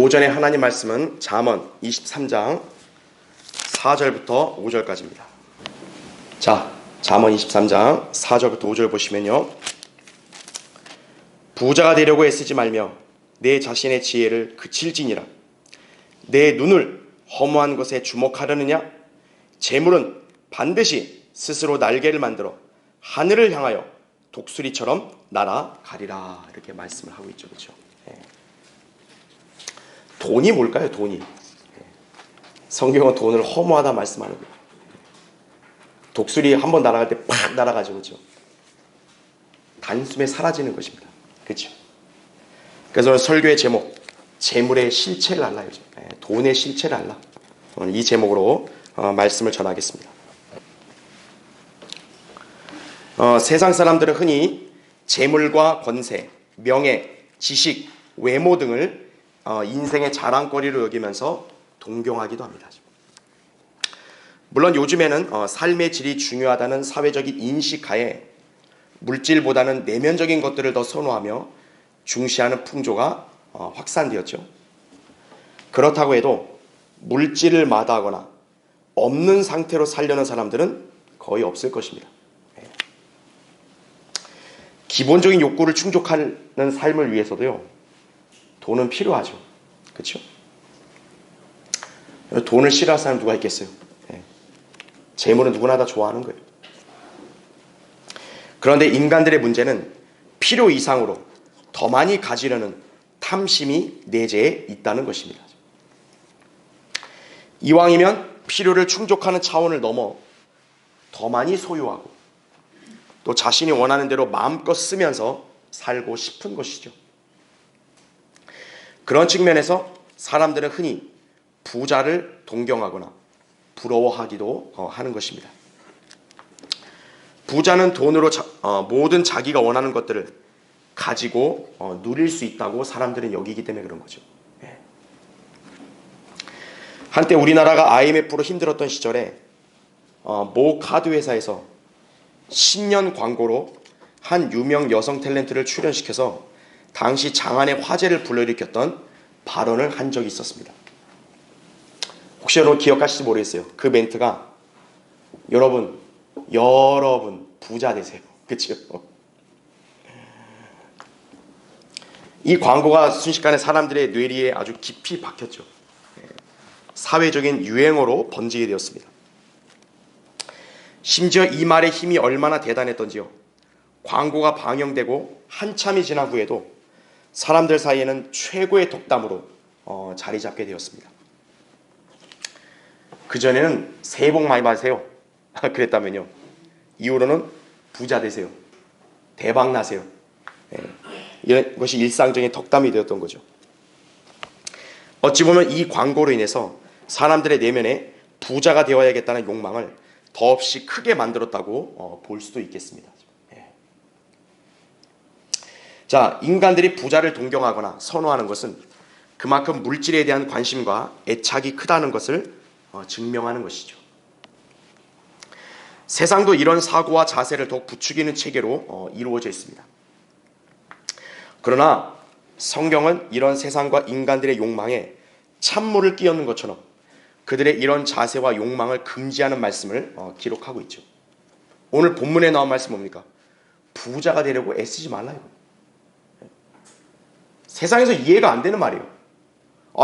오전에 하나님 말씀은 잠언 23장 4절부터 5절까지입니다. 자, 잠언 23장 4절부터 5절 보시면요. 부자가 되려고 애쓰지 말며 내 자신의 지혜를 그칠지니라. 내 눈을 허무한 것에 주목하려느냐? 재물은 반드시 스스로 날개를 만들어 하늘을 향하여 독수리처럼 날아가리라. 이렇게 말씀을 하고 있죠. 그렇죠? 돈이 뭘까요? 돈이. 성경은 돈을 허무하다 말씀하는 거예요. 독수리 한번 날아갈 때 팍 날아가죠. 그렇죠? 단숨에 사라지는 것입니다. 그렇죠? 그래서 오늘 설교의 제목, 재물의 실체를 알라요. 돈의 실체를 알라. 오늘 이 제목으로 말씀을 전하겠습니다. 세상 사람들은 흔히 재물과 권세, 명예, 지식, 외모 등을 인생의 자랑거리로 여기면서 동경하기도 합니다. 물론 요즘에는 삶의 질이 중요하다는 사회적인 인식하에 물질보다는 내면적인 것들을 더 선호하며 중시하는 풍조가 확산되었죠. 그렇다고 해도 물질을 마다하거나 없는 상태로 살려는 사람들은 거의 없을 것입니다. 기본적인 욕구를 충족하는 삶을 위해서도요, 돈은 필요하죠. 그렇죠? 돈을 싫어할 사람 누가 있겠어요? 재물은 누구나 다 좋아하는 거예요. 그런데 인간들의 문제는 필요 이상으로 더 많이 가지려는 탐심이 내재해 있다는 것입니다. 이왕이면 필요를 충족하는 차원을 넘어 더 많이 소유하고 또 자신이 원하는 대로 마음껏 쓰면서 살고 싶은 것이죠. 그런 측면에서 사람들은 흔히 부자를 동경하거나 부러워하기도 하는 것입니다. 부자는 돈으로 모든 자기가 원하는 것들을 가지고 누릴 수 있다고 사람들은 여기기 때문에 그런 거죠. 한때 우리나라가 IMF로 힘들었던 시절에 모 카드 회사에서 신년 광고로 한 유명 여성 탤런트를 출연시켜서 당시 장안의 화제를 불러일으켰던 발언을 한 적이 있었습니다. 혹시 여러분 기억하실지 모르겠어요. 그 멘트가 여러분 부자 되세요. 그렇죠? 이 광고가 순식간에 사람들의 뇌리에 아주 깊이 박혔죠. 사회적인 유행어로 번지게 되었습니다. 심지어 이 말의 힘이 얼마나 대단했던지요. 광고가 방영되고 한참이 지난 후에도 사람들 사이에는 최고의 덕담으로 자리 잡게 되었습니다. 그전에는 새해 복 많이 받으세요 그랬다면요, 이후로는 부자 되세요, 대박 나세요, 이런 것이 일상적인 덕담이 되었던 거죠. 어찌 보면 이 광고로 인해서 사람들의 내면에 부자가 되어야겠다는 욕망을 더없이 크게 만들었다고 볼 수도 있겠습니다. 자, 인간들이 부자를 동경하거나 선호하는 것은 그만큼 물질에 대한 관심과 애착이 크다는 것을 증명하는 것이죠. 세상도 이런 사고와 자세를 더욱 부추기는 체계로 이루어져 있습니다. 그러나 성경은 이런 세상과 인간들의 욕망에 찬물을 끼얹는 것처럼 그들의 이런 자세와 욕망을 금지하는 말씀을 기록하고 있죠. 오늘 본문에 나온 말씀 뭡니까? 부자가 되려고 애쓰지 말라 이거. 세상에서 이해가 안 되는 말이에요.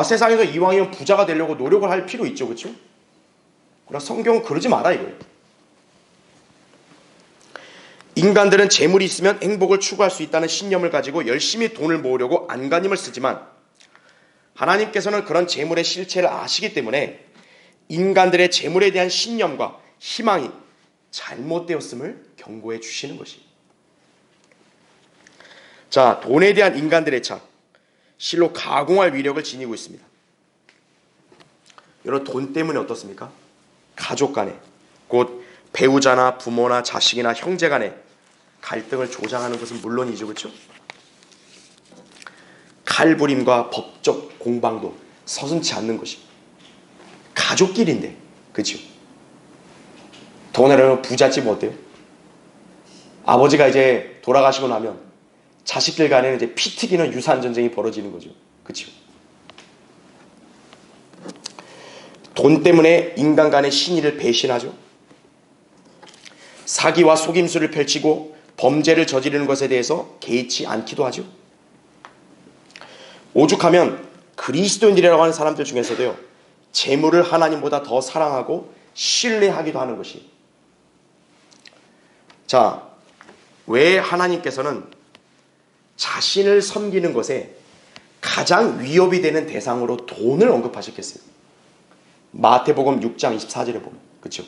세상에서 이왕이면 부자가 되려고 노력을 할 필요 있죠. 그렇죠? 그러나 성경은 그러지 마라 이거예요. 인간들은 재물이 있으면 행복을 추구할 수 있다는 신념을 가지고 열심히 돈을 모으려고 안간힘을 쓰지만 하나님께서는 그런 재물의 실체를 아시기 때문에 인간들의 재물에 대한 신념과 희망이 잘못되었음을 경고해 주시는 것입니다. 자, 돈에 대한 인간들의 애착, 실로 가공할 위력을 지니고 있습니다. 여러분, 돈 때문에 어떻습니까? 가족 간에, 곧 배우자나 부모나 자식이나 형제 간에 갈등을 조장하는 것은 물론이죠. 그렇죠? 칼부림과 법적 공방도 서슴지 않는 것이 가족끼리인데, 그렇죠? 더군다나 부잣집 어때요? 아버지가 이제 돌아가시고 나면 자식들 간에는 이제 피 튀기는 유산 전쟁이 벌어지는 거죠. 그렇죠? 돈 때문에 인간 간의 신의를 배신하죠. 사기와 속임수를 펼치고 범죄를 저지르는 것에 대해서 개의치 않기도 하죠. 오죽하면 그리스도인들이라고 하는 사람들 중에서도요, 재물을 하나님보다 더 사랑하고 신뢰하기도 하는 것이. 자, 왜 하나님께서는 자신을 섬기는 것에 가장 위협이 되는 대상으로 돈을 언급하셨겠어요? 마태복음 6장 24절에 보면, 그렇죠?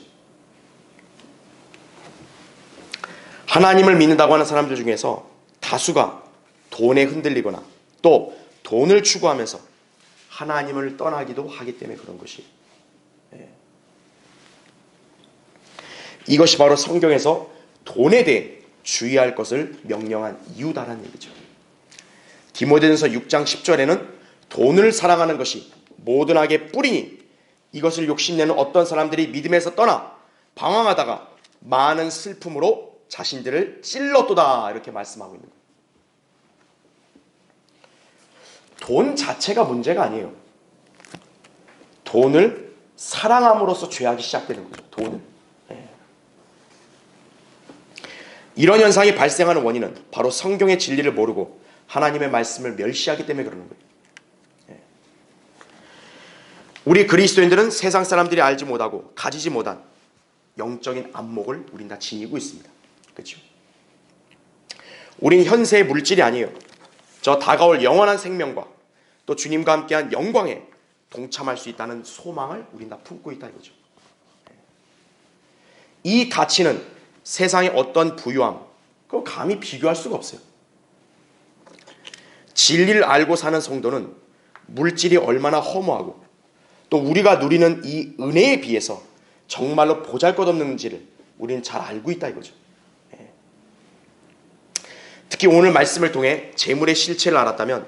하나님을 믿는다고 하는 사람들 중에서 다수가 돈에 흔들리거나 또 돈을 추구하면서 하나님을 떠나기도 하기 때문에 그런 것이. 이것이 바로 성경에서 돈에 대해 주의할 것을 명령한 이유다라는 얘기죠. 디모데전서 6장 10절에는 돈을 사랑하는 것이 모든 악의 뿌리니 이것을 욕심내는 어떤 사람들이 믿음에서 떠나 방황하다가 많은 슬픔으로 자신들을 찔렀도다, 이렇게 말씀하고 있는 거예요. 돈 자체가 문제가 아니에요. 돈을 사랑함으로써 죄악이 시작되는 거죠. 돈은. 이런 현상이 발생하는 원인은 바로 성경의 진리를 모르고 하나님의 말씀을 멸시하기 때문에 그러는 거예요. 우리 그리스도인들은 세상 사람들이 알지 못하고 가지지 못한 영적인 안목을 우린 다 지니고 있습니다. 그렇죠? 우린 현세의 물질이 아니에요. 저 다가올 영원한 생명과 또 주님과 함께한 영광에 동참할 수 있다는 소망을 우린 다 품고 있다 이거죠. 이 가치는 세상의 어떤 부유함, 그거 감히 비교할 수가 없어요. 진리를 알고 사는 성도는 물질이 얼마나 허무하고 또 우리가 누리는 이 은혜에 비해서 정말로 보잘것없는지를 우리는 잘 알고 있다 이거죠. 특히 오늘 말씀을 통해 재물의 실체를 알았다면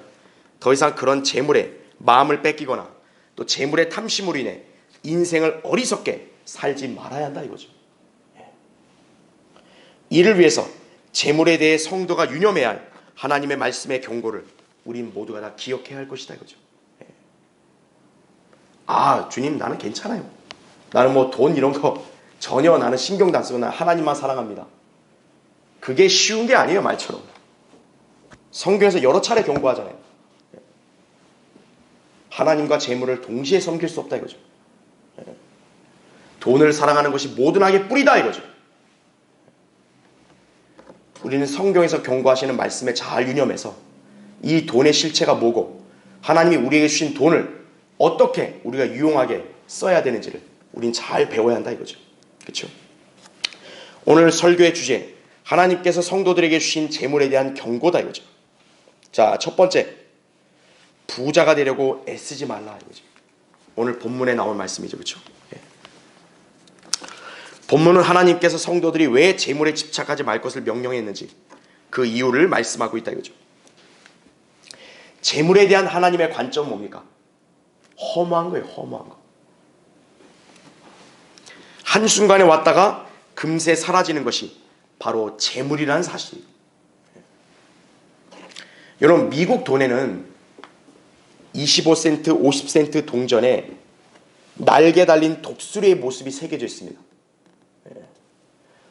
더 이상 그런 재물에 마음을 뺏기거나 또 재물의 탐심으로 인해 인생을 어리석게 살지 말아야 한다 이거죠. 이를 위해서 재물에 대해 성도가 유념해야 할 하나님의 말씀의 경고를 우린 모두가 다 기억해야 할 것이다 이거죠. 아, 주님 나는 괜찮아요. 나는 뭐 돈 이런 거 전혀 나는 신경도 안 쓰고 나 하나님만 사랑합니다. 그게 쉬운 게 아니에요. 말처럼. 성경에서 여러 차례 경고하잖아요. 하나님과 재물을 동시에 섬길 수 없다 이거죠. 돈을 사랑하는 것이 모든 악의 뿌리다 이거죠. 우리는 성경에서 경고하시는 말씀에 잘 유념해서 이 돈의 실체가 뭐고 하나님이 우리에게 주신 돈을 어떻게 우리가 유용하게 써야 되는지를 우린 잘 배워야 한다 이거죠. 그렇죠? 오늘 설교의 주제, 하나님께서 성도들에게 주신 재물에 대한 경고다 이거죠. 자, 첫 번째, 부자가 되려고 애쓰지 말라 이거죠. 오늘 본문에 나온 말씀이죠. 그렇죠? 본문은 하나님께서 성도들이 왜 재물에 집착하지 말 것을 명령했는지 그 이유를 말씀하고 있다 이거죠. 재물에 대한 하나님의 관점은 뭡니까? 허무한 거예요. 허무한 거. 한순간에 왔다가 금세 사라지는 것이 바로 재물이라는 사실이에요. 여러분, 미국 돈에는 25센트, 50센트 동전에 날개 달린 독수리의 모습이 새겨져 있습니다.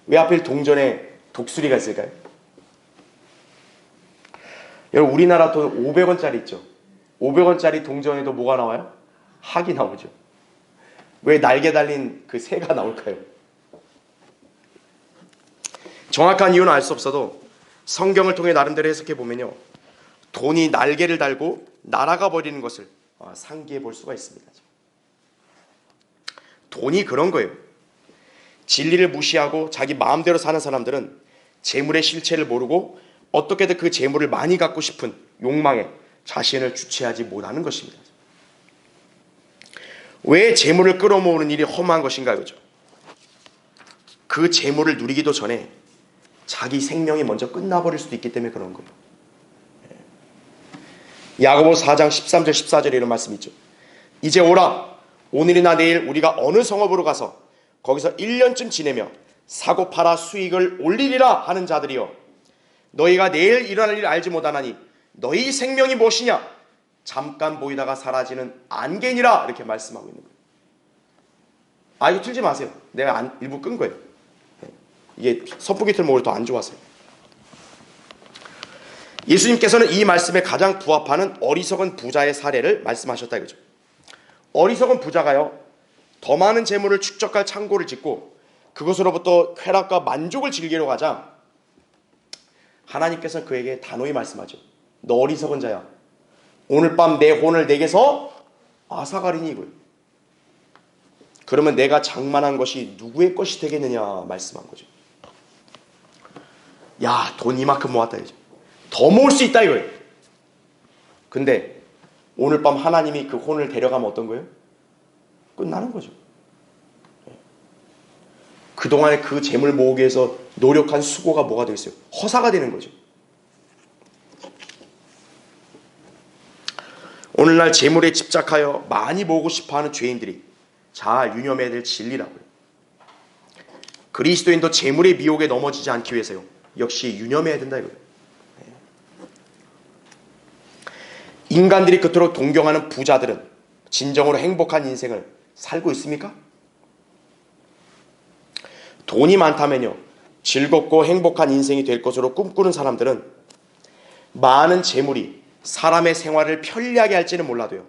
왜 하필 동전에 독수리가 있을까요? 여러분, 우리나라 돈 500원짜리 있죠? 500원짜리 동전에도 뭐가 나와요? 학이 나오죠. 왜 날개 달린 그 새가 나올까요? 정확한 이유는 알 수 없어도 성경을 통해 나름대로 해석해 보면요, 돈이 날개를 달고 날아가 버리는 것을 상기해 볼 수가 있습니다. 돈이 그런 거예요. 진리를 무시하고 자기 마음대로 사는 사람들은 재물의 실체를 모르고 어떻게든 그 재물을 많이 갖고 싶은 욕망에 자신을 주체하지 못하는 것입니다. 왜 재물을 끌어모으는 일이 험한 것인가 이거죠. 그 재물을 누리기도 전에 자기 생명이 먼저 끝나버릴 수도 있기 때문에 그런 거예요. 야고보서 4장 13절 14절에 이런 말씀이 있죠. 이제 오라, 오늘이나 내일 우리가 어느 성읍으로 가서 거기서 1년쯤 지내며 사고 팔아 수익을 올리리라 하는 자들이여, 너희가 내일 일어날 일 알지 못하나니 너희 생명이 무엇이냐? 잠깐 보이다가 사라지는 안개니라. 이렇게 말씀하고 있는 거예요. 아, 이거 틀지 마세요. 내가 일부 끈 거예요. 이게 선풍기 틀면 오히려 더 안 좋아서요. 예수님께서는 이 말씀에 가장 부합하는 어리석은 부자의 사례를 말씀하셨다 이거죠. 어리석은 부자가요, 더 많은 재물을 축적할 창고를 짓고 그것으로부터 쾌락과 만족을 즐기려고 하자 하나님께서는 그에게 단호히 말씀하죠. 너 어리석은 자야. 오늘 밤 내 혼을 내게서 앗아가리니 이거예요. 그러면 내가 장만한 것이 누구의 것이 되겠느냐 말씀한 거죠. 야, 돈 이만큼 모았다 이거죠. 더 모을 수 있다 이거예요. 근데 오늘 밤 하나님이 그 혼을 데려가면 어떤 거예요? 끝나는 거죠. 그동안에 그 재물 모으기 위해서 노력한 수고가 뭐가 되겠어요? 허사가 되는 거죠. 오늘날 재물에 집착하여 많이 모으고 싶어하는 죄인들이 잘 유념해야 될 진리라고요. 그리스도인도 재물의 미혹에 넘어지지 않기 위해서요, 역시 유념해야 된다 이거예요. 인간들이 그토록 동경하는 부자들은 진정으로 행복한 인생을 살고 있습니까? 돈이 많다면요, 즐겁고 행복한 인생이 될 것으로 꿈꾸는 사람들은 많은 재물이 사람의 생활을 편리하게 할지는 몰라도요,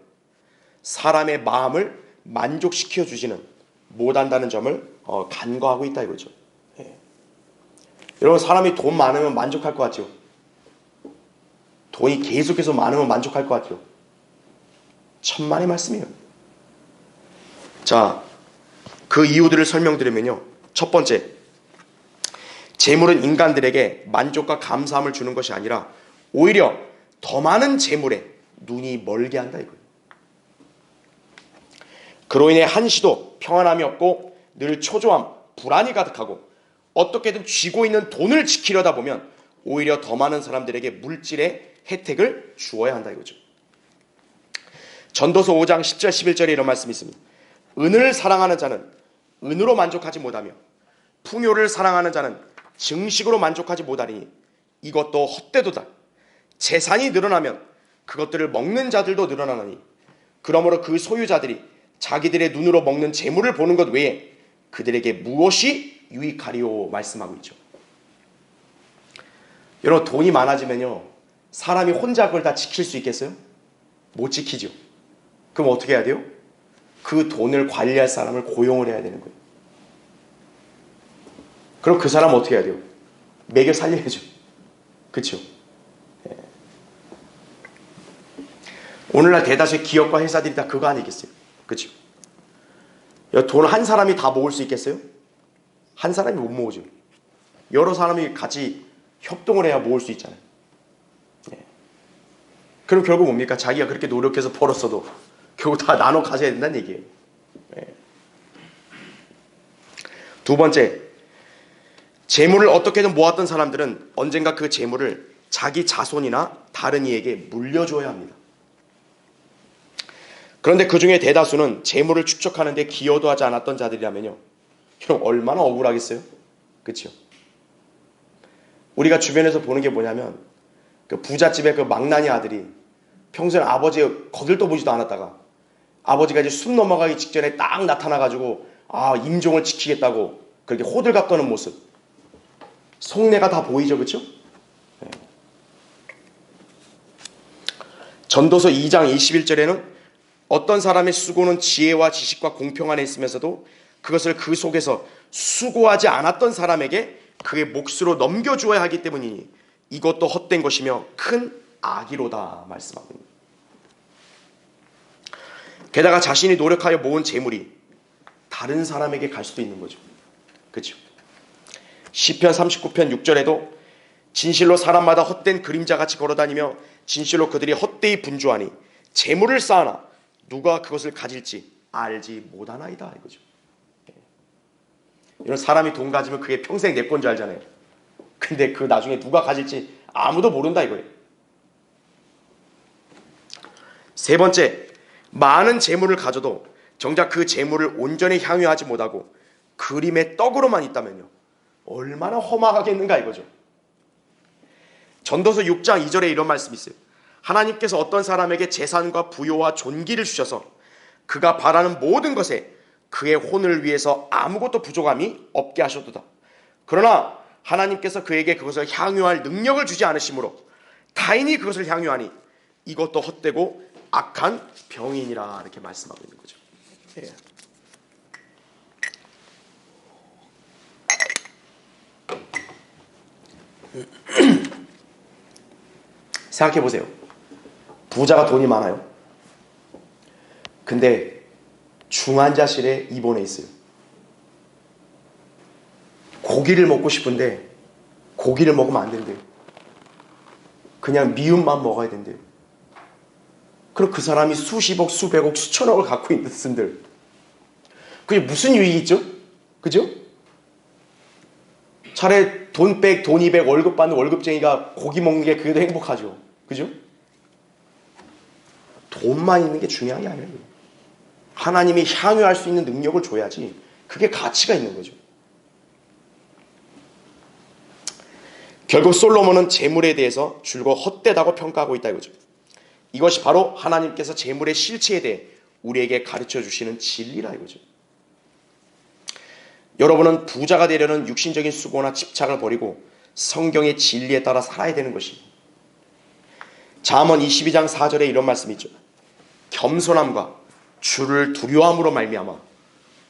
사람의 마음을 만족시켜 주지는 못한다는 점을 간과하고 있다 이거죠. 여러분, 사람이 돈 많으면 만족할 것 같죠? 돈이 계속해서 많으면 만족할 것 같아요. 천만의 말씀이에요. 자, 그 이유들을 설명드리면요, 첫 번째, 재물은 인간들에게 만족과 감사함을 주는 것이 아니라 오히려 더 많은 재물에 눈이 멀게 한다 이거예요. 그로 인해 한시도 평안함이 없고 늘 초조함, 불안이 가득하고 어떻게든 쥐고 있는 돈을 지키려다 보면 오히려 더 많은 사람들에게 물질의 혜택을 주어야 한다 이거죠. 전도서 5장 10절 11절에 이런 말씀이 있습니다. 은을 사랑하는 자는 은으로 만족하지 못하며 풍요를 사랑하는 자는 증식으로 만족하지 못하리니 이것도 헛되도다. 재산이 늘어나면 그것들을 먹는 자들도 늘어나느니 그러므로 그 소유자들이 자기들의 눈으로 먹는 재물을 보는 것 외에 그들에게 무엇이 유익하리요 말씀하고 있죠. 여러분, 돈이 많아지면요, 사람이 혼자 그걸 다 지킬 수 있겠어요? 못 지키죠. 그럼 어떻게 해야 돼요? 그 돈을 관리할 사람을 고용을 해야 되는 거예요. 그럼 그 사람 어떻게 해야 돼요? 매겨 살려야죠. 그렇죠? 예. 오늘날 대다수의 기업과 회사들이 다 그거 아니겠어요? 그렇죠? 돈 한 사람이 다 모을 수 있겠어요? 한 사람이 못 모으죠. 여러 사람이 같이 협동을 해야 모을 수 있잖아요. 예. 그럼 결국 뭡니까? 자기가 그렇게 노력해서 벌었어도 결국 다 나눠 가져야 된다는 얘기예요. 예. 두 번째, 재물을 어떻게든 모았던 사람들은 언젠가 그 재물을 자기 자손이나 다른 이에게 물려줘야 합니다. 그런데 그 중에 대다수는 재물을 축적하는 데 기여도 하지 않았던 자들이라면요, 그럼 얼마나 억울하겠어요? 그렇죠? 우리가 주변에서 보는 게 뭐냐면, 그 부잣집의 그 망나니 아들이 평소에 아버지 거들떠 보지도 않았다가 아버지가 이제 숨 넘어가기 직전에 딱 나타나가지고 임종을 지키겠다고 그렇게 호들갑 떠는 모습, 속내가 다 보이죠, 그렇죠? 네. 전도서 2장 21절에는 어떤 사람의 수고는 지혜와 지식과 공평 안에 있으면서도 그것을 그 속에서 수고하지 않았던 사람에게 그의 몫으로 넘겨주어야 하기 때문이니 이것도 헛된 것이며 큰 악이로다 말씀합니다. 게다가 자신이 노력하여 모은 재물이 다른 사람에게 갈 수도 있는 거죠. 그렇죠? 시편 39편 6절에도 진실로 사람마다 헛된 그림자같이 걸어다니며 진실로 그들이 헛되이 분주하니 재물을 쌓아나 누가 그것을 가질지 알지 못하나이다 이거죠. 이런 사람이 돈 가지면 그게 평생 내 건 줄 알잖아요. 근데 그 나중에 누가 가질지 아무도 모른다 이거예요. 세 번째, 많은 재물을 가져도 정작 그 재물을 온전히 향유하지 못하고 그림의 떡으로만 있다면요, 얼마나 허망하겠는가 이거죠. 전도서 6장 2절에 이런 말씀이 있어요. 하나님께서 어떤 사람에게 재산과 부요와 존귀를 주셔서 그가 바라는 모든 것에 그의 혼을 위해서 아무것도 부족함이 없게 하셨도다. 그러나 하나님께서 그에게 그것을 향유할 능력을 주지 않으시므로 타인이 그것을 향유하니 이것도 헛되고 악한 병이니라, 이렇게 말씀하고 있는 거죠. 예. 생각해 보세요. 부자가 돈이 많아요. 근데 중환자실에 입원해 있어요. 고기를 먹고 싶은데 고기를 먹으면 안 된대요. 그냥 미음만 먹어야 된대요. 그럼 그 사람이 수십억, 수백억, 수천억을 갖고 있는 분들, 그게 무슨 유익이 있죠? 그죠? 차라리 돈 100, 돈 200, 월급 받는 월급쟁이가 고기 먹는 게 그게 더 행복하죠. 그죠? 돈만 있는 게 중요한 게 아니에요. 하나님이 향유할 수 있는 능력을 줘야지 그게 가치가 있는 거죠. 결국 솔로몬은 재물에 대해서 줄곧 헛되다고 평가하고 있다 이거죠. 이것이 바로 하나님께서 재물의 실체에 대해 우리에게 가르쳐 주시는 진리라 이거죠. 여러분은 부자가 되려는 육신적인 수고나 집착을 버리고 성경의 진리에 따라 살아야 되는 것입니다. 잠언 22장 4절에 이런 말씀이 있죠. 겸손함과 주를 두려움으로 말미암아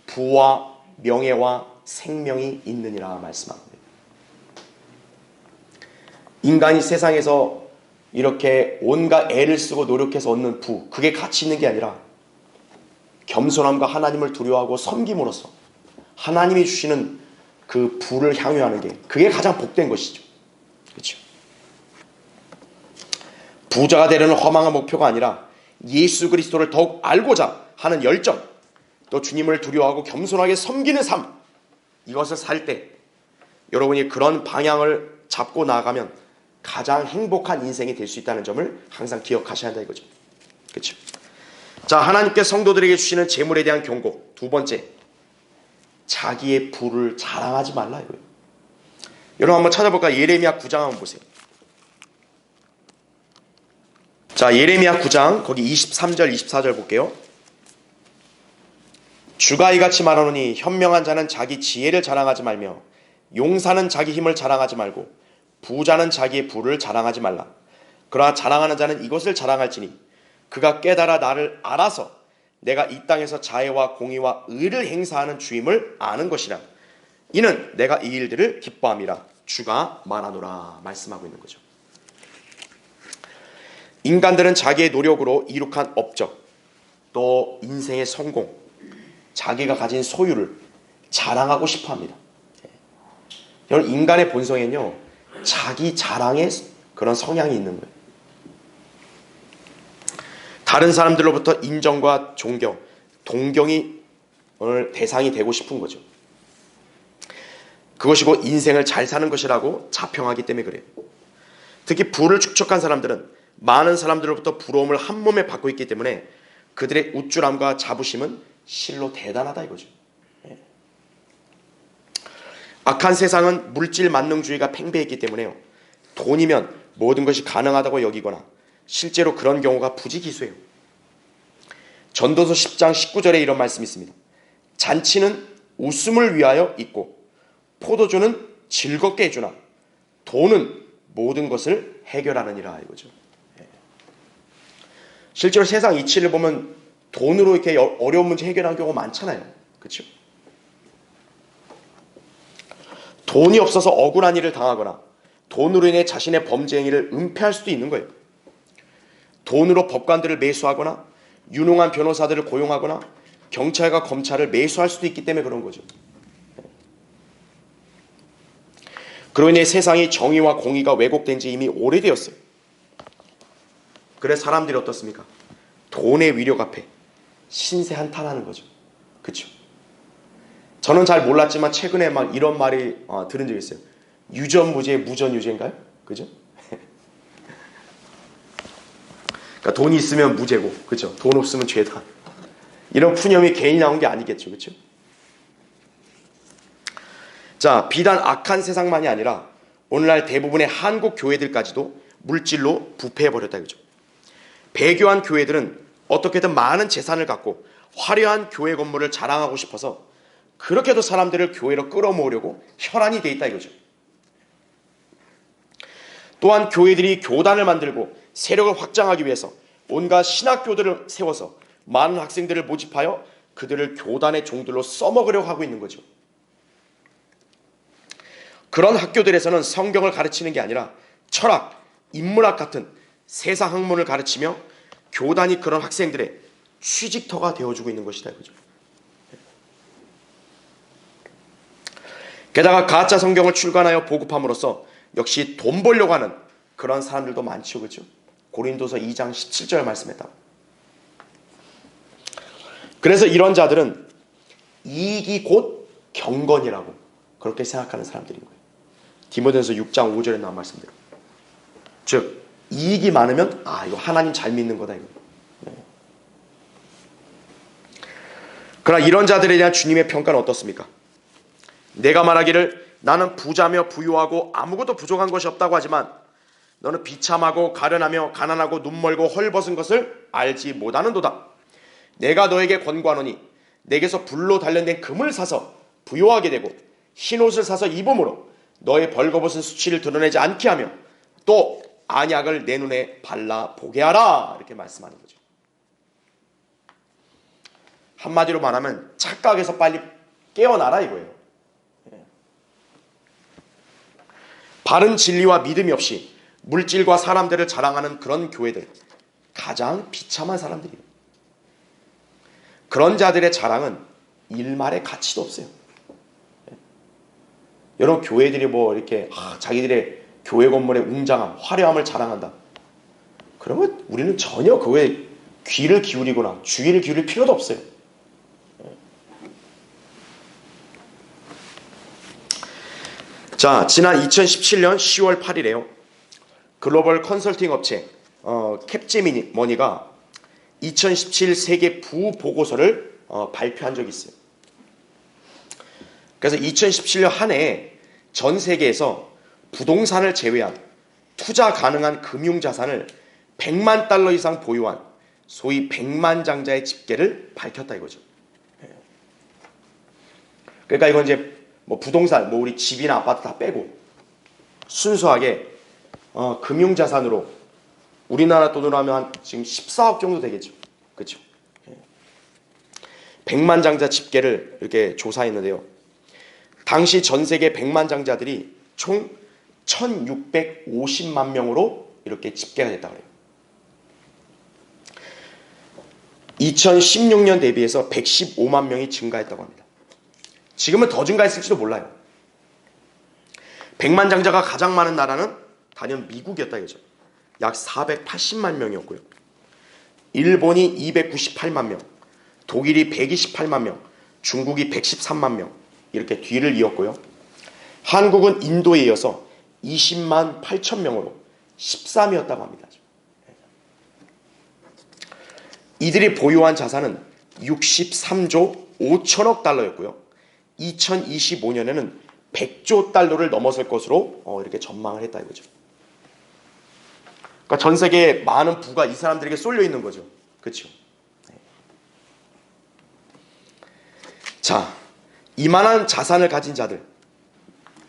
부와 명예와 생명이 있느니라 말씀합니다. 인간이 세상에서 이렇게 온갖 애를 쓰고 노력해서 얻는 부, 그게 가치 있는 게 아니라 겸손함과 하나님을 두려워하고 섬김으로써 하나님이 주시는 그 부를 향유하는 게, 그게 가장 복된 것이죠. 그렇죠? 부자가 되려는 허망한 목표가 아니라 예수 그리스도를 더욱 알고자 하는 열정, 또 주님을 두려워하고 겸손하게 섬기는 삶, 이것을 살 때 여러분이 그런 방향을 잡고 나아가면 가장 행복한 인생이 될 수 있다는 점을 항상 기억하셔야 한다 이거죠. 그렇죠? 자, 하나님께 성도들에게 주시는 재물에 대한 경고. 두 번째, 자기의 부를 자랑하지 말라 이거예요. 여러분 한번 찾아볼까요? 예레미야 9장 한번 보세요. 자, 예레미야 9장 거기 23절 24절 볼게요. 주가 이같이 말하노니 현명한 자는 자기 지혜를 자랑하지 말며 용사는 자기 힘을 자랑하지 말고 부자는 자기의 부를 자랑하지 말라. 그러나 자랑하는 자는 이것을 자랑할지니 그가 깨달아 나를 알아서 내가 이 땅에서 자애와 공의와 의를 행사하는 주임을 아는 것이라. 이는 내가 이 일들을 기뻐함이라. 주가 말하노라 말씀하고 있는 거죠. 인간들은 자기의 노력으로 이룩한 업적, 또 인생의 성공, 자기가 가진 소유를 자랑하고 싶어합니다. 여러분, 인간의 본성에는요, 자기 자랑의 그런 성향이 있는 거예요. 다른 사람들로부터 인정과 존경, 동경이 오늘 대상이 되고 싶은 거죠. 그것이 곧 인생을 잘 사는 것이라고 자평하기 때문에 그래요. 특히 부를 축적한 사람들은 많은 사람들로부터 부러움을 한 몸에 받고 있기 때문에 그들의 우쭐함과 자부심은 실로 대단하다 이거죠. 악한 세상은 물질 만능주의가 팽배했기 때문에요, 돈이면 모든 것이 가능하다고 여기거나 실제로 그런 경우가 부지기수예요. 전도서 10장 19절에 이런 말씀이 있습니다. 잔치는 웃음을 위하여 있고 포도주는 즐겁게 해주나 돈은 모든 것을 해결하느니라 이거죠. 실제로 세상 이치를 보면 돈으로 이렇게 어려운 문제 해결하는 경우가 많잖아요. 그렇죠? 돈이 없어서 억울한 일을 당하거나 돈으로 인해 자신의 범죄 행위를 은폐할 수도 있는 거예요. 돈으로 법관들을 매수하거나 유능한 변호사들을 고용하거나 경찰과 검찰을 매수할 수도 있기 때문에 그런 거죠. 그로 인해 세상이 정의와 공의가 왜곡된 지 이미 오래되었어요. 그래서 사람들이 어떻습니까? 돈의 위력 앞에 신세 한탄하는 거죠. 그렇죠? 저는 잘 몰랐지만 최근에 막 이런 말이 들은 적이 있어요. 유전무죄, 무전유죄인가요? 그죠? 그러니까 돈이 있으면 무죄고, 그죠? 돈 없으면 죄다. 이런 푸념이 괜히 나온 게 아니겠죠, 그렇죠? 자, 비단 악한 세상만이 아니라 오늘날 대부분의 한국 교회들까지도 물질로 부패해버렸다, 그죠? 배교한 교회들은 어떻게든 많은 재산을 갖고 화려한 교회 건물을 자랑하고 싶어서 그렇게도 사람들을 교회로 끌어모으려고 혈안이 돼 있다 이거죠. 또한 교회들이 교단을 만들고 세력을 확장하기 위해서 온갖 신학교들을 세워서 많은 학생들을 모집하여 그들을 교단의 종들로 써먹으려고 하고 있는 거죠. 그런 학교들에서는 성경을 가르치는 게 아니라 철학, 인문학 같은 세상 학문을 가르치며 교단이 그런 학생들의 취직터가 되어주고 있는 것이다 이거죠. 게다가 가짜 성경을 출간하여 보급함으로써 역시 돈 벌려고 하는 그런 사람들도 많죠, 그렇죠? 고린도서 2장 17절 말씀했다. 그래서 이런 자들은 이익이 곧 경건이라고 그렇게 생각하는 사람들인 거예요. 디모데전서 6장 5절에 나온 말씀대로. 즉 이익이 많으면 이거 하나님 잘 믿는 거다 이거. 그러나 이런 자들에 대한 주님의 평가는 어떻습니까? 내가 말하기를 나는 부자며 부유하고 아무것도 부족한 것이 없다고 하지만 너는 비참하고 가련하며 가난하고 눈멀고 헐벗은 것을 알지 못하는도다. 내가 너에게 권고하노니 내게서 불로 단련된 금을 사서 부요하게 되고 흰옷을 사서 입음으로 너의 벌거벗은 수치를 드러내지 않게 하며 또 안약을 내 눈에 발라 보게 하라. 이렇게 말씀하는 거죠. 한마디로 말하면 착각에서 빨리 깨어나라 이거예요. 바른 진리와 믿음이 없이 물질과 사람들을 자랑하는 그런 교회들, 가장 비참한 사람들이에요. 그런 자들의 자랑은 일말의 가치도 없어요. 여러분 교회들이 뭐 이렇게 자기들의 교회 건물의 웅장함, 화려함을 자랑한다. 그러면 우리는 전혀 그거에 귀를 기울이거나 주의를 기울일 필요도 없어요. 자, 지난 2017년 10월 8일에요. 글로벌 컨설팅 업체 캡제머니가 2017 세계 부보고서를 발표한 적이 있어요. 그래서 2017년 한 해에 전 세계에서 부동산을 제외한 투자 가능한 금융자산을 100만 달러 이상 보유한 소위 100만 장자의 집계를 밝혔다 이거죠. 그러니까 이건 이제 뭐 부동산, 뭐 우리 집이나 아파트 다 빼고 순수하게 금융자산으로 우리나라 돈으로 하면 지금 14억 정도 되겠죠. 그렇죠? 100만 장자 집계를 이렇게 조사했는데요. 당시 전 세계 100만 장자들이 총 1650만 명으로 이렇게 집계가 됐다고 해요. 2016년 대비해서 115만 명이 증가했다고 합니다. 지금은 더 증가했을지도 몰라요. 100만 장자가 가장 많은 나라는 단연 미국이었다 이거죠. 약 480만 명이었고요. 일본이 298만 명, 독일이 128만 명, 중국이 113만 명 이렇게 뒤를 이었고요. 한국은 인도에 이어서 20만 8천 명으로 13위였다고 합니다. 이들이 보유한 자산은 63조 5천억 달러였고요. 2025년에는 100조 달러를 넘어설 것으로 이렇게 전망을 했다 이거죠. 그러니까 전 세계에 많은 부가 이 사람들에게 쏠려 있는 거죠. 그렇죠? 자, 이만한 자산을 가진 자들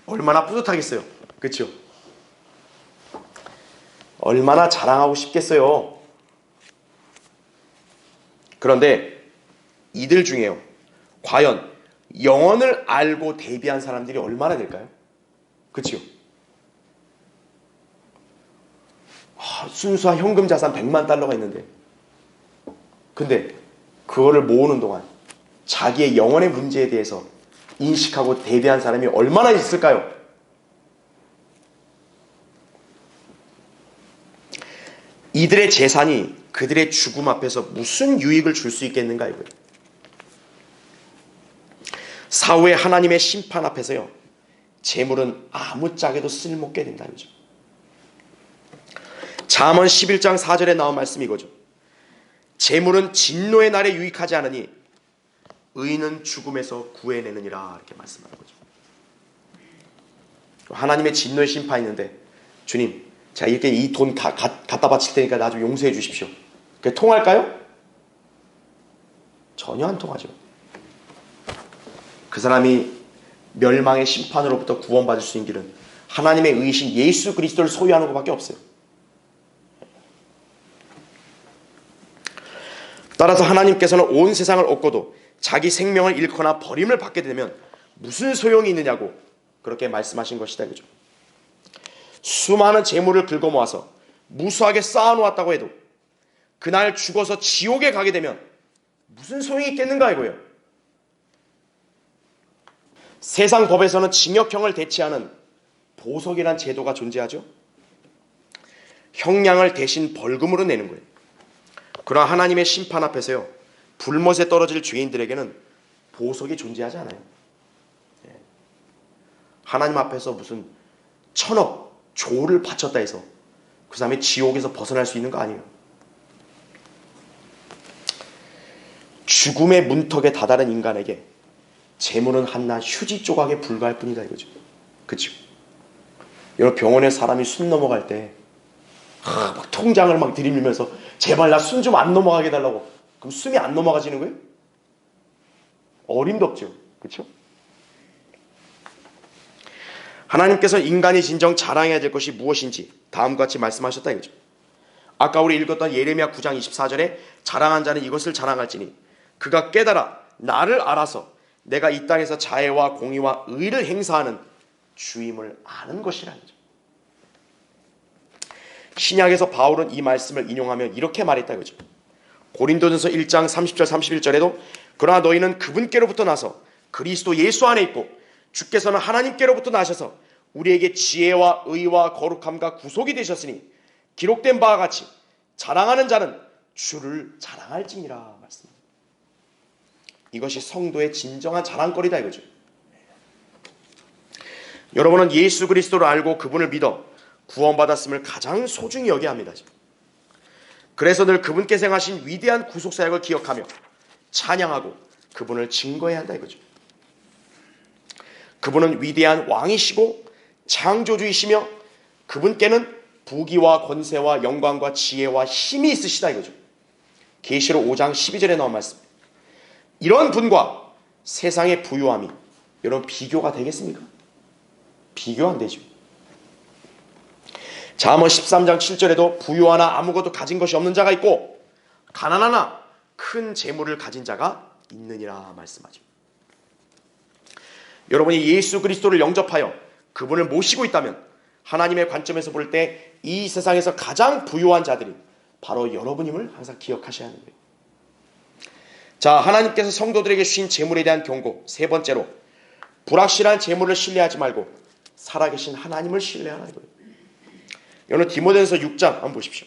얼마나 뿌듯하겠어요. 그렇죠? 얼마나 자랑하고 싶겠어요. 그런데 이들 중에요. 과연 영혼을 알고 대비한 사람들이 얼마나 될까요? 그렇죠? 순수한 현금 자산 100만 달러가 있는데 근데 그거를 모으는 동안 자기의 영혼의 문제에 대해서 인식하고 대비한 사람이 얼마나 있을까요? 이들의 재산이 그들의 죽음 앞에서 무슨 유익을 줄 수 있겠는가 이거예요. 사후에 하나님의 심판 앞에서요. 재물은 아무짝에도 쓸모없게 된다 이거죠. 잠언 11장 4절에 나온 말씀이 이거죠. 재물은 진노의 날에 유익하지 않으니 의인은 죽음에서 구해내느니라 이렇게 말씀하는 거죠. 하나님의 진노의 심판이 있는데 주님 제가 이렇게 이 돈 갖다 바칠 테니까 나 좀 용서해 주십시오. 그게 통할까요? 전혀 안 통하죠. 그 사람이 멸망의 심판으로부터 구원받을 수 있는 길은 하나님의 의이신 예수 그리스도를 소유하는 것밖에 없어요. 따라서 하나님께서는 온 세상을 얻고도 자기 생명을 잃거나 버림을 받게 되면 무슨 소용이 있느냐고 그렇게 말씀하신 것이다, 그죠? 수많은 재물을 긁어 모아서 무수하게 쌓아놓았다고 해도 그날 죽어서 지옥에 가게 되면 무슨 소용이 있겠는가 이거예요. 세상 법에서는 징역형을 대체하는 보석이란 제도가 존재하죠. 형량을 대신 벌금으로 내는 거예요. 그러나 하나님의 심판 앞에서요, 불못에 떨어질 죄인들에게는 보석이 존재하지 않아요. 하나님 앞에서 무슨 천억, 조를 바쳤다 해서 그 사람이 지옥에서 벗어날 수 있는 거 아니에요. 죽음의 문턱에 다다른 인간에게 재물은 한낱 휴지 조각에 불과할 뿐이다 이거죠. 그렇죠? 여러분, 병원에 사람이 숨 넘어갈 때 막 통장을 막 들이밀면서 제발 나 숨 좀 안 넘어가게 해달라고. 그럼 숨이 안 넘어가지는 거예요? 어림도 없죠. 그렇죠? 하나님께서 인간이 진정 자랑해야 될 것이 무엇인지 다음과 같이 말씀하셨다 이거죠. 아까 우리 읽었던 예레미야 9장 24절에 자랑한 자는 이것을 자랑할지니 그가 깨달아 나를 알아서 내가 이 땅에서 자애와 공의와 의를 행사하는 주임을 아는 것이라는 거죠. 신약에서 바울은 이 말씀을 인용하며 이렇게 말했다 이거죠. 고린도전서 1장 30절 31절에도 그러나 너희는 그분께로부터 나서 그리스도 예수 안에 있고 주께서는 하나님께로부터 나셔서 우리에게 지혜와 의와 거룩함과 구속이 되셨으니 기록된 바와 같이 자랑하는 자는 주를 자랑할지니라 말씀입니다. 이것이 성도의 진정한 자랑거리다 이거죠. 여러분은 예수 그리스도를 알고 그분을 믿어 구원받았음을 가장 소중히 여겨야 합니다. 그래서 늘 그분께서 행하신 위대한 구속사역을 기억하며 찬양하고 그분을 증거해야 한다 이거죠. 그분은 위대한 왕이시고 창조주이시며 그분께는 부귀와 권세와 영광과 지혜와 힘이 있으시다 이거죠. 계시록 5장 12절에 나온 말씀. 이런 분과 세상의 부유함이 여러분 비교가 되겠습니까? 비교 안 되죠. 잠언 13장 7절에도 부유하나 아무것도 가진 것이 없는 자가 있고 가난하나 큰 재물을 가진 자가 있느니라 말씀하죠. 여러분이 예수 그리스도를 영접하여 그분을 모시고 있다면 하나님의 관점에서 볼 때 이 세상에서 가장 부유한 자들이 바로 여러분임을 항상 기억하셔야 하는 거예요. 자, 하나님께서 성도들에게 주신 재물에 대한 경고 세 번째로 불확실한 재물을 신뢰하지 말고 살아계신 하나님을 신뢰하라 이거예요. 여러분 디모데전서 6장 한번 보십시오.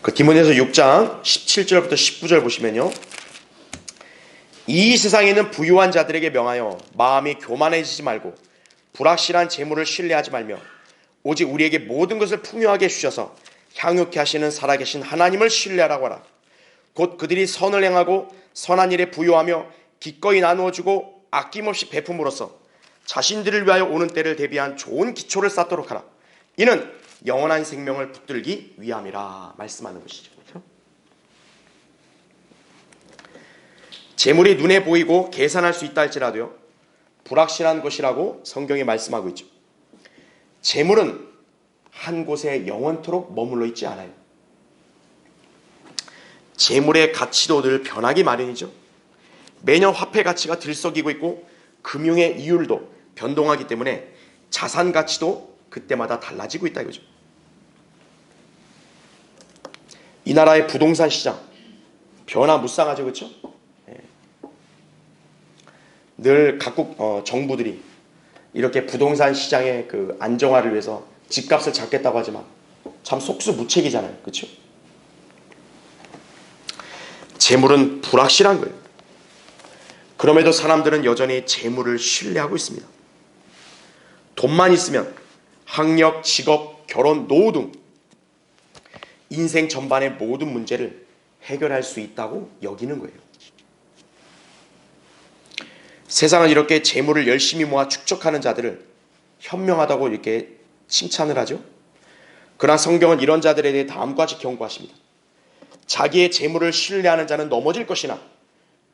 그 디모데전서 6장 17절부터 19절 보시면요. 이 세상에 있는 부유한 자들에게 명하여 마음이 교만해지지 말고 불확실한 재물을 신뢰하지 말며 오직 우리에게 모든 것을 풍요하게 해주셔서 향유케 하시는 살아계신 하나님을 신뢰하라고 하라. 곧 그들이 선을 행하고 선한 일에 부요하며 기꺼이 나누어주고 아낌없이 베품으로써 자신들을 위하여 오는 때를 대비한 좋은 기초를 쌓도록 하라. 이는 영원한 생명을 붙들기 위함이라 말씀하는 것이죠. 재물이 눈에 보이고 계산할 수 있다 할지라도요, 불확실한 것이라고 성경이 말씀하고 있죠. 재물은 한 곳에 영원토록 머물러 있지 않아요. 재물의 가치도 늘 변하기 마련이죠. 매년 화폐 가치가 들썩이고 있고 금융의 이율도 변동하기 때문에 자산 가치도 그때마다 달라지고 있다 이거죠. 이 나라의 부동산 시장 변화무쌍하죠, 그렇죠? 늘 각국 정부들이 이렇게 부동산 시장의 그 안정화를 위해서 집값을 잡겠다고 하지만 참 속수무책이잖아요, 그렇죠? 재물은 불확실한 거예요. 그럼에도 사람들은 여전히 재물을 신뢰하고 있습니다. 돈만 있으면 학력, 직업, 결혼, 노후 등 인생 전반의 모든 문제를 해결할 수 있다고 여기는 거예요. 세상은 이렇게 재물을 열심히 모아 축적하는 자들을 현명하다고 이렇게 칭찬을 하죠. 그러나 성경은 이런 자들에 대해 다음과 같이 경고하십니다. 자기의 재물을 신뢰하는 자는 넘어질 것이나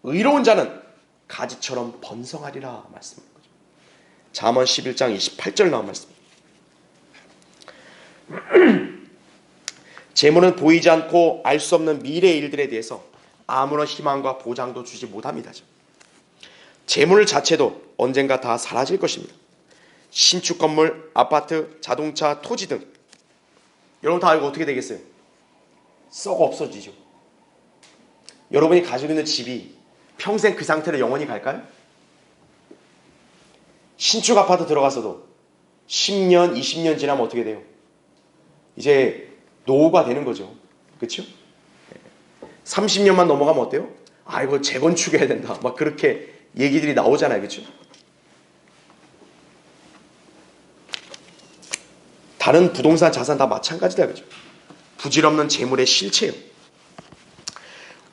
의로운 자는 가지처럼 번성하리라 말씀하는 거죠. 잠언 11장 28절 나온 말씀입니다. 재물은 보이지 않고 알 수 없는 미래의 일들에 대해서 아무런 희망과 보장도 주지 못합니다. 재물 자체도 언젠가 다 사라질 것입니다. 신축 건물, 아파트, 자동차, 토지 등 여러분 다 이거 어떻게 되겠어요? 썩어 없어지죠. 여러분이 가지고 있는 집이 평생 그 상태로 영원히 갈까요? 신축 아파트 들어가서도 10년, 20년 지나면 어떻게 돼요? 이제 노후가 되는 거죠. 그렇죠? 30년만 넘어가면 어때요? 아, 이거 재건축해야 된다. 막 그렇게 얘기들이 나오잖아요. 그렇죠? 다른 부동산 자산 다 마찬가지다. 그죠? 부질없는 재물의 실체예요.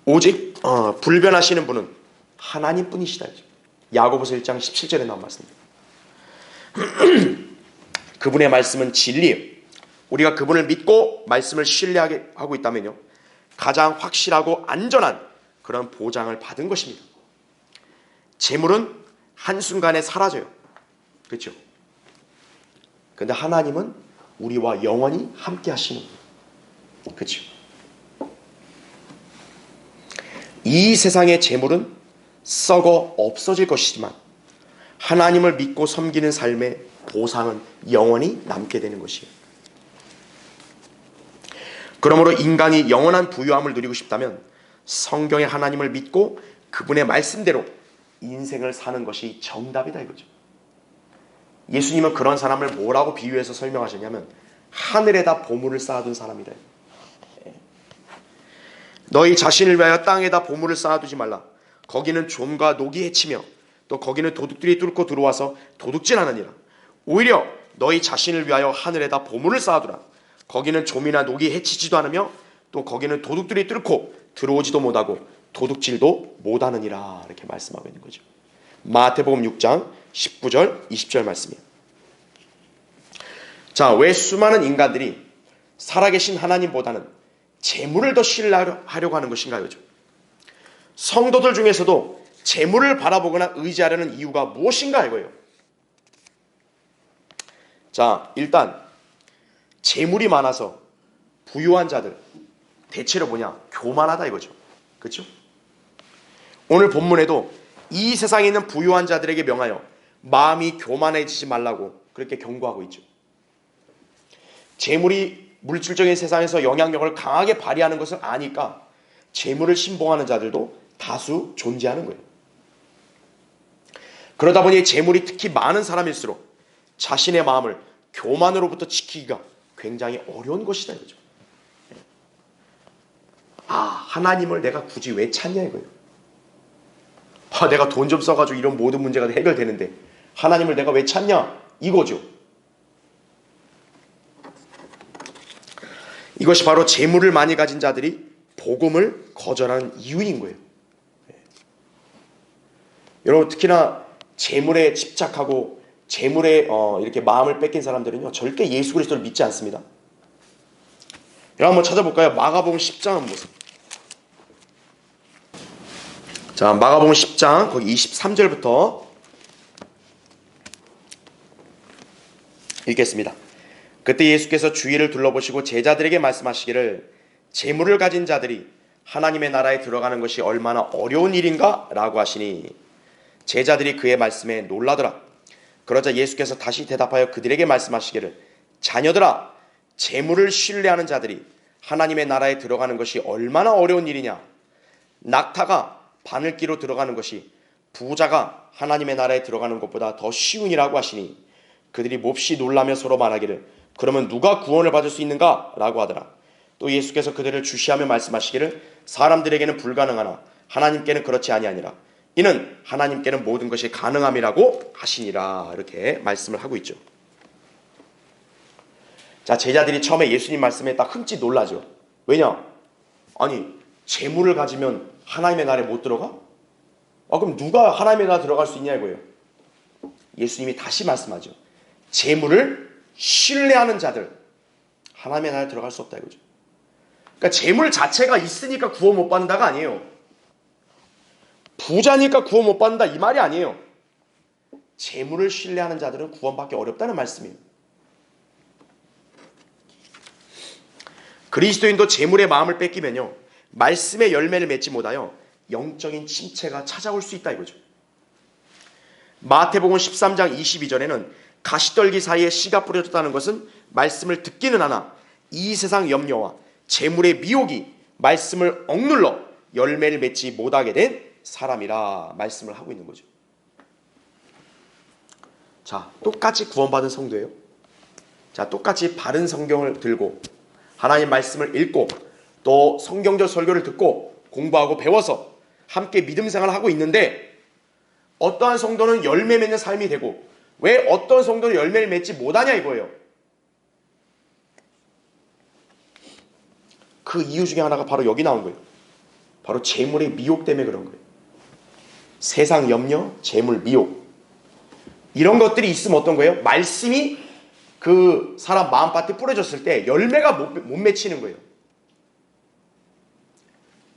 오직 불변하시는 분은 하나님뿐이시다. 야고보서 1장 17절에 나온 말씀입니다. 그분의 말씀은 진리예요. 우리가 그분을 믿고 말씀을 신뢰하게 하고 있다면요, 가장 확실하고 안전한 그런 보장을 받은 것입니다. 재물은 한순간에 사라져요. 그렇죠? 그런데 하나님은 우리와 영원히 함께 하시는 거예요. 그렇죠? 이 세상의 재물은 썩어 없어질 것이지만 하나님을 믿고 섬기는 삶의 보상은 영원히 남게 되는 것이에요. 그러므로 인간이 영원한 부유함을 누리고 싶다면 성경의 하나님을 믿고 그분의 말씀대로 인생을 사는 것이 정답이다 이거죠. 예수님은 그런 사람을 뭐라고 비유해서 설명하셨냐면 하늘에다 보물을 쌓아둔 사람이다. 너희 자신을 위하여 땅에다 보물을 쌓아두지 말라. 거기는 좀과 녹이 해치며 또 거기는 도둑들이 뚫고 들어와서 도둑질하느니라. 오히려 너희 자신을 위하여 하늘에다 보물을 쌓아두라. 거기는 좀이나 녹이 해치지도 않으며 또 거기는 도둑들이 뚫고 들어오지도 못하고 도둑질도 못하느니라. 이렇게 말씀하고 있는 거죠. 마태복음 6장 19절 20절 말씀이에요. 자, 왜 수많은 인간들이 살아계신 하나님보다는 재물을 더 신뢰하려고 하는 것인가요? 성도들 중에서도 재물을 바라보거나 의지하려는 이유가 무엇인가 이거예요. 자, 일단 재물이 많아서 부유한 자들 대체로 뭐냐? 교만하다 이거죠. 그렇죠? 오늘 본문에도 이 세상에 있는 부유한 자들에게 명하여 마음이 교만해지지 말라고 그렇게 경고하고 있죠. 재물이 물질적인 세상에서 영향력을 강하게 발휘하는 것을 아니까 재물을 신봉하는 자들도 다수 존재하는 거예요. 그러다 보니 재물이 특히 많은 사람일수록 자신의 마음을 교만으로부터 지키기가 굉장히 어려운 것이다 이거죠. 아, 하나님을 내가 굳이 왜 찾냐 이거예요. 아, 내가 돈 좀 써가지고 이런 모든 문제가 해결되는데 하나님을 내가 왜 찾냐 이거죠. 이것이 바로 재물을 많이 가진 자들이 복음을 거절하는 이유인 거예요. 여러분, 특히나 재물에 집착하고 재물에 이렇게 마음을 뺏긴 사람들은요, 절대 예수 그리스도를 믿지 않습니다. 여러분 한번 찾아볼까요? 마가복음 10장 한번 보세요. 자, 마가복음 10장 거기 23절부터 읽겠습니다. 그때 예수께서 주위를 둘러보시고 제자들에게 말씀하시기를 재물을 가진 자들이 하나님의 나라에 들어가는 것이 얼마나 어려운 일인가 라고 하시니 제자들이 그의 말씀에 놀라더라. 그러자 예수께서 다시 대답하여 그들에게 말씀하시기를 자녀들아, 재물을 신뢰하는 자들이 하나님의 나라에 들어가는 것이 얼마나 어려운 일이냐. 낙타가 바늘기로 들어가는 것이 부자가 하나님의 나라에 들어가는 것보다 더 쉬운 일이라고 하시니 그들이 몹시 놀라며 서로 말하기를 그러면 누가 구원을 받을 수 있는가? 라고 하더라. 또 예수께서 그들을 주시하며 말씀하시기를 사람들에게는 불가능하나 하나님께는 그렇지 아니하니라. 이는 하나님께는 모든 것이 가능함이라고 하시니라. 이렇게 말씀을 하고 있죠. 자, 제자들이 처음에 예수님 말씀에 딱 흠칫 놀라죠. 왜냐? 아니, 재물을 가지면 하나님의 나라에 못 들어가? 그럼 누가 하나님의 나라에 들어갈 수 있냐 이거예요. 예수님이 다시 말씀하죠. 재물을 신뢰하는 자들 하나님의 나라에 들어갈 수 없다 이거죠. 그러니까 재물 자체가 있으니까 구원 못 받는다가 아니에요. 부자니까 구원 못 받는다 이 말이 아니에요. 재물을 신뢰하는 자들은 구원받기 어렵다는 말씀이에요. 그리스도인도 재물의 마음을 뺏기면요, 말씀의 열매를 맺지 못하여 영적인 침체가 찾아올 수 있다 이거죠. 마태복음 13장 22절에는 가시떨기 사이에 씨가 뿌려졌다는 것은 말씀을 듣기는 하나 이 세상 염려와 재물의 미혹이 말씀을 억눌러 열매를 맺지 못하게 된 사람이라 말씀을 하고 있는 거죠. 자, 똑같이 구원받은 성도예요. 자, 똑같이 바른 성경을 들고 하나님 말씀을 읽고 또 성경적 설교를 듣고 공부하고 배워서 함께 믿음 생활을 하고 있는데, 어떠한 성도는 열매 맺는 삶이 되고 왜 어떤 성도는 열매를 맺지 못하냐 이거예요. 그 이유 중에 하나가 바로 여기 나온 거예요. 바로 재물의 미혹 때문에 그런 거예요. 세상 염려, 재물, 미혹, 이런 것들이 있으면 어떤 거예요? 말씀이 그 사람 마음밭에 뿌려졌을 때 열매가 못 맺히는 거예요.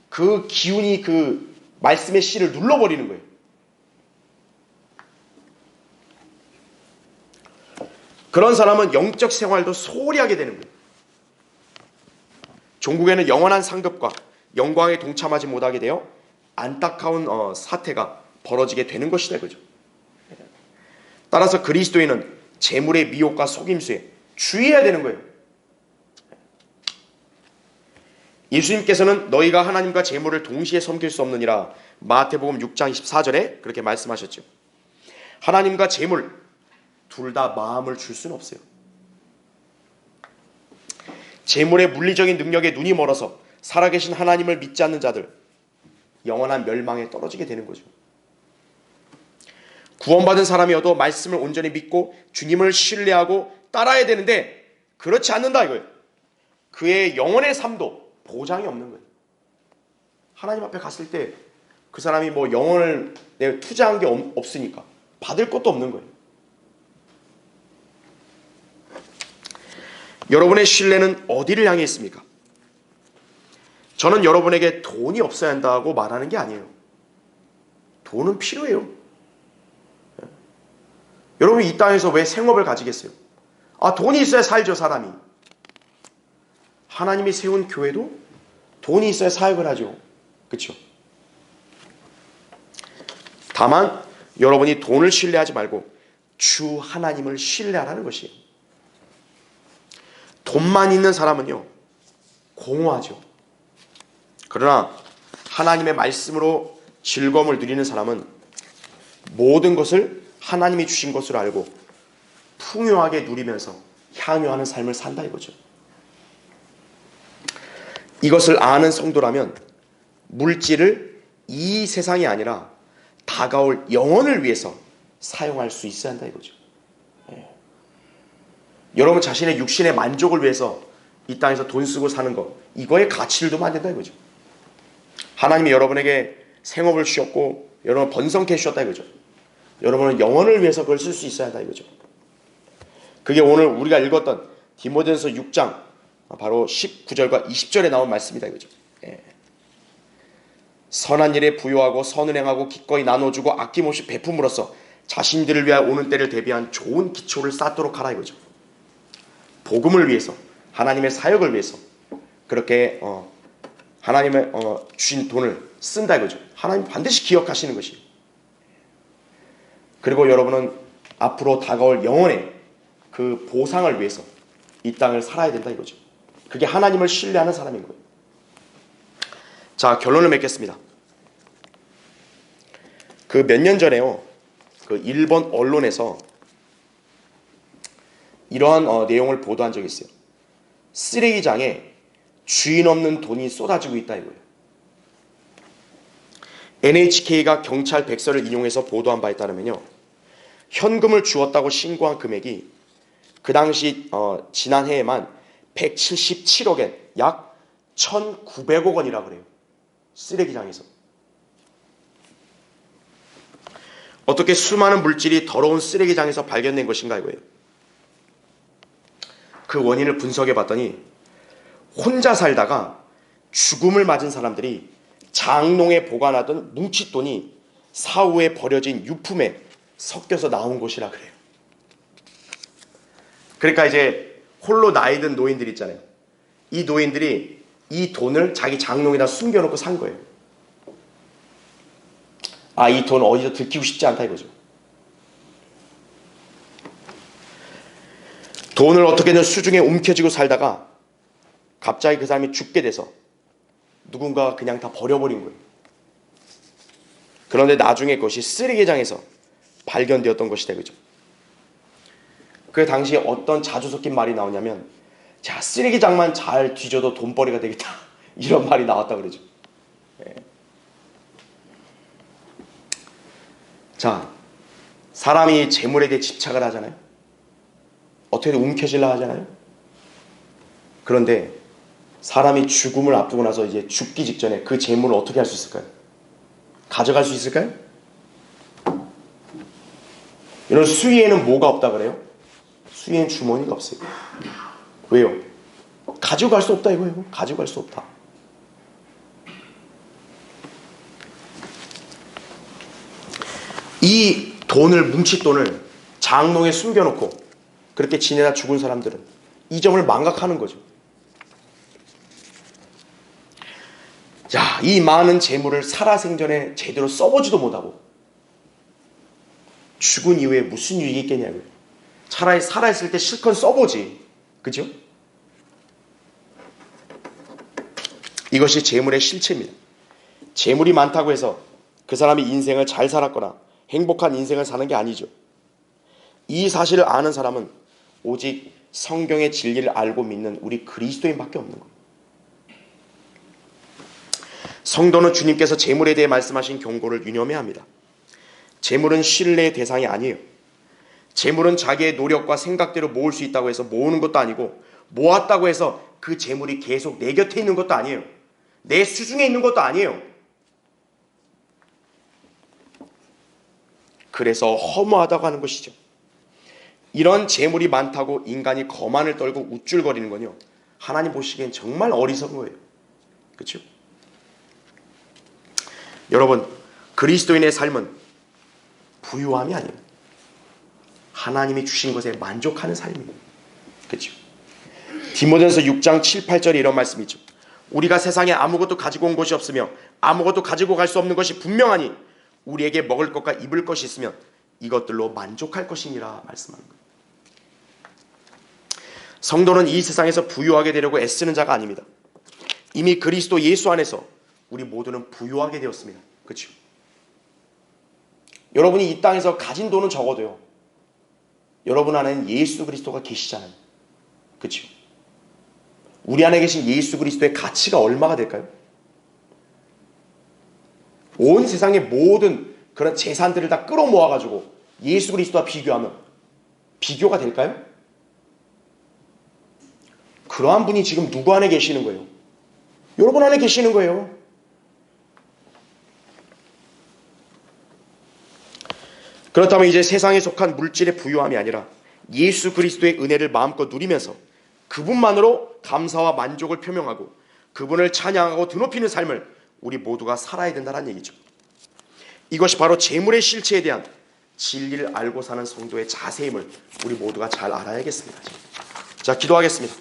그 기운이 그 말씀의 씨를 눌러버리는 거예요. 그런 사람은 영적 생활도 소홀히 하게 되는 거예요. 종국에는 영원한 상급과 영광에 동참하지 못하게 되어 안타까운 사태가 벌어지게 되는 것이다 이거죠. 따라서 그리스도인은 재물의 미혹과 속임수에 주의해야 되는 거예요. 예수님께서는 너희가 하나님과 재물을 동시에 섬길 수 없느니라 마태복음 6장 24절에 그렇게 말씀하셨죠. 하나님과 재물 둘 다 마음을 줄 수는 없어요. 재물의 물리적인 능력에 눈이 멀어서 살아계신 하나님을 믿지 않는 자들, 영원한 멸망에 떨어지게 되는 거죠. 구원받은 사람이어도 말씀을 온전히 믿고 주님을 신뢰하고 따라야 되는데 그렇지 않는다 이거예요. 그의 영혼의 삶도 보장이 없는 거예요. 하나님 앞에 갔을 때 그 사람이 뭐 영혼을 내가 투자한 게 없으니까 받을 것도 없는 거예요. 여러분의 신뢰는 어디를 향해 있습니까? 저는 여러분에게 돈이 없어야 한다고 말하는 게 아니에요. 돈은 필요해요. 여러분이 이 땅에서 왜 생업을 가지겠어요? 돈이 있어야 살죠, 사람이. 하나님이 세운 교회도 돈이 있어야 사역을 하죠. 그렇죠? 다만 여러분이 돈을 신뢰하지 말고 주 하나님을 신뢰하라는 것이에요. 돈만 있는 사람은요, 공허하죠. 그러나 하나님의 말씀으로 즐거움을 누리는 사람은 모든 것을 하나님이 주신 것으로 알고 풍요하게 누리면서 향유하는 삶을 산다 이거죠. 이것을 아는 성도라면 물질을 이 세상이 아니라 다가올 영혼을 위해서 사용할 수 있어야 한다 이거죠. 여러분 자신의 육신의 만족을 위해서 이 땅에서 돈 쓰고 사는 것, 이거에 가치를 두면 안 된다 이거죠. 하나님이 여러분에게 생업을 주셨고 여러분 번성케 해주셨다 이거죠. 여러분은 영혼을 위해서 그걸 쓸 수 있어야 한다 이거죠. 그게 오늘 우리가 읽었던 디모데전서 6장 바로 19절과 20절에 나온 말씀이다 이거죠. 선한 일에 부요하고 선을 행하고 기꺼이 나눠주고 아낌없이 베품으로써 자신들을 위하여 오는 때를 대비한 좋은 기초를 쌓도록 하라 이거죠. 복음을 위해서, 하나님의 사역을 위해서 그렇게 하나님의 주신 돈을 쓴다 이거죠. 하나님 반드시 기억하시는 것이에요. 그리고 여러분은 앞으로 다가올 영혼의 그 보상을 위해서 이 땅을 살아야 된다 이거죠. 그게 하나님을 신뢰하는 사람인 거예요. 자, 결론을 맺겠습니다. 그 몇 년 전에요, 그 일본 언론에서 이러한 내용을 보도한 적이 있어요. 쓰레기장에 주인 없는 돈이 쏟아지고 있다 이거예요. NHK가 경찰 백서를 인용해서 보도한 바에 따르면요, 현금을 주었다고 신고한 금액이 그 당시 지난해에만 177억엔 약 1,900억 원이라 그래요. 쓰레기장에서. 어떻게 수많은 물질이 더러운 쓰레기장에서 발견된 것인가 이거예요. 그 원인을 분석해 봤더니 혼자 살다가 죽음을 맞은 사람들이 장롱에 보관하던 뭉칫돈이 사후에 버려진 유품에 섞여서 나온 것이라 그래요. 그러니까 이제 홀로 나이 든 노인들 있잖아요. 이 노인들이 이 돈을 자기 장롱에다 숨겨놓고 산 거예요. 아, 이 돈 어디서 들키고 싶지 않다 이거죠. 돈을 어떻게든 수중에 움켜쥐고 살다가 갑자기 그 사람이 죽게 돼서 누군가가 그냥 다 버려버린 거예요. 그런데 나중에 그것이 쓰레기장에서 발견되었던 것이다, 그죠? 그 당시에 어떤 자주 섞인 말이 나오냐면, 자, 쓰레기장만 잘 뒤져도 돈벌이가 되겠다, 이런 말이 나왔다 그러죠. 예. 자, 사람이 재물에 대해 집착을 하잖아요. 어떻게든 움켜쥐려 하잖아요. 그런데 사람이 죽음을 앞두고 나서 이제 죽기 직전에 그 재물을 어떻게 할 수 있을까요? 가져갈 수 있을까요? 이런 수위에는 뭐가 없다 그래요? 수위에는 주머니가 없어요. 왜요? 가지고 갈 수 없다 이거예요. 가지고 갈 수 없다. 이 돈을, 뭉칫돈을 장롱에 숨겨놓고 그렇게 지내다 죽은 사람들은 이 점을 망각하는 거죠. 자, 이 많은 재물을 살아생전에 제대로 써보지도 못하고 죽은 이후에 무슨 유익이 있겠냐고요. 차라리 살아있을 때 실컷 써보지. 그죠? 이것이 재물의 실체입니다. 재물이 많다고 해서 그 사람이 인생을 잘 살았거나 행복한 인생을 사는 게 아니죠. 이 사실을 아는 사람은 오직 성경의 진리를 알고 믿는 우리 그리스도인밖에 없는 거예요. 성도는 주님께서 재물에 대해 말씀하신 경고를 유념해야 합니다. 재물은 신뢰의 대상이 아니에요. 재물은 자기의 노력과 생각대로 모을 수 있다고 해서 모으는 것도 아니고, 모았다고 해서 그 재물이 계속 내 곁에 있는 것도 아니에요. 내 수중에 있는 것도 아니에요. 그래서 허무하다고 하는 것이죠. 이런 재물이 많다고 인간이 거만을 떨고 우쭐거리는 건요, 하나님 보시기엔 정말 어리석은 거예요. 그렇죠? 여러분, 그리스도인의 삶은 부유함이 아니에요. 하나님이 주신 것에 만족하는 삶이에요. 그렇죠? 디모데전서 6장 7, 8절에 이런 말씀이 있죠. 우리가 세상에 아무것도 가지고 온 것이 없으며 아무것도 가지고 갈 수 없는 것이 분명하니 우리에게 먹을 것과 입을 것이 있으면 이것들로 만족할 것이니라 말씀하는 거예요. 성도는 이 세상에서 부유하게 되려고 애쓰는 자가 아닙니다. 이미 그리스도 예수 안에서 우리 모두는 부유하게 되었습니다. 그렇죠? 여러분이 이 땅에서 가진 돈은 적어도요, 여러분 안에는 예수 그리스도가 계시잖아요. 그렇죠? 우리 안에 계신 예수 그리스도의 가치가 얼마가 될까요? 온 세상의 모든 그런 재산들을 다 끌어모아가지고 예수 그리스도와 비교하면 비교가 될까요? 그러한 분이 지금 누구 안에 계시는 거예요? 여러분 안에 계시는 거예요. 그렇다면 이제 세상에 속한 물질의 부유함이 아니라 예수 그리스도의 은혜를 마음껏 누리면서 그분만으로 감사와 만족을 표명하고 그분을 찬양하고 드높이는 삶을 우리 모두가 살아야 된다는 얘기죠. 이것이 바로 재물의 실체에 대한 진리를 알고 사는 성도의 자세임을 우리 모두가 잘 알아야겠습니다. 자, 기도하겠습니다.